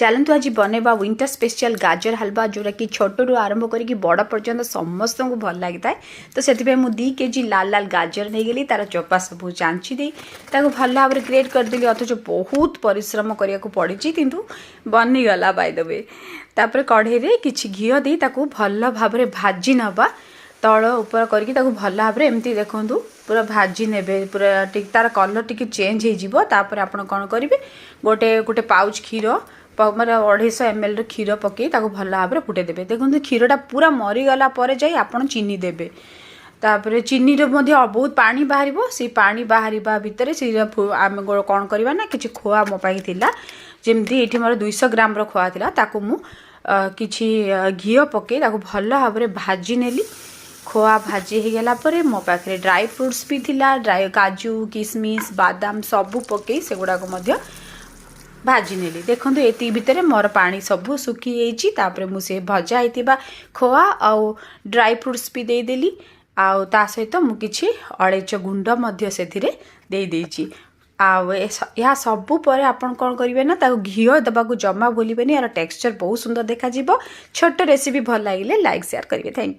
चलतु आज बनवा विंटर स्पेशल गाजर हलवा जोटा कि छोटू आरंभ करके बड़ पर्यटन समस्त को भल लगी था। तो से 2 केजी लाल लाल गाजर नहीं गली तार चोपा सब चांची दे भल भाव में ग्रेट करदेली अथच बहुत परिश्रम करने को पड़ी किंतु बनीगला बाय द वे। तापर कढ़ई किछि घी दे भल भाव में भाजी नवा तल ऊपर करके भल भाव में एमती देखूँ पूरा भाजी ने पूरा तार कलर टी चेंज होपर आपड़ कौन करेंगे गोटे गोटे पाउच क्षीर मतलब 250 ml क्षीर पकई भल भाव में फुटेदेवे। देखो क्षीरटा पूरा मरीगला जाई आपड़ चीनी देवे तापर चीनी बहुत पानी बाहर से पानी बाहर भितर से आम कौन करवा ना कि खोआ मो जमती ये मोर 200 ग्राम खोआ था किसी घी पकई भल भाव में भाजी नेली। खोआ भाजी हो गला पर मो पाखे ड्राई फ्रूट्स भी थिला ड्राई काजू किशमिश बादाम सबू पकई से गुड़ाक भाजी नेली। देखो ये भितर मोर पानी सबू सुखी जाइए मुझे भजा होता खोआ आउ ड्राई फ्रूट्स भी देदेली आउ ता सहित मुझे अलैच गुंड से यह सबू पर आपन कौन करेंगे ना घी देवाक जमा भूलें यार टेक्सचर बहुत सुंदर देखा। छोट रेसिपी भल लगे लाइक शेयर करेंगे। Thank you.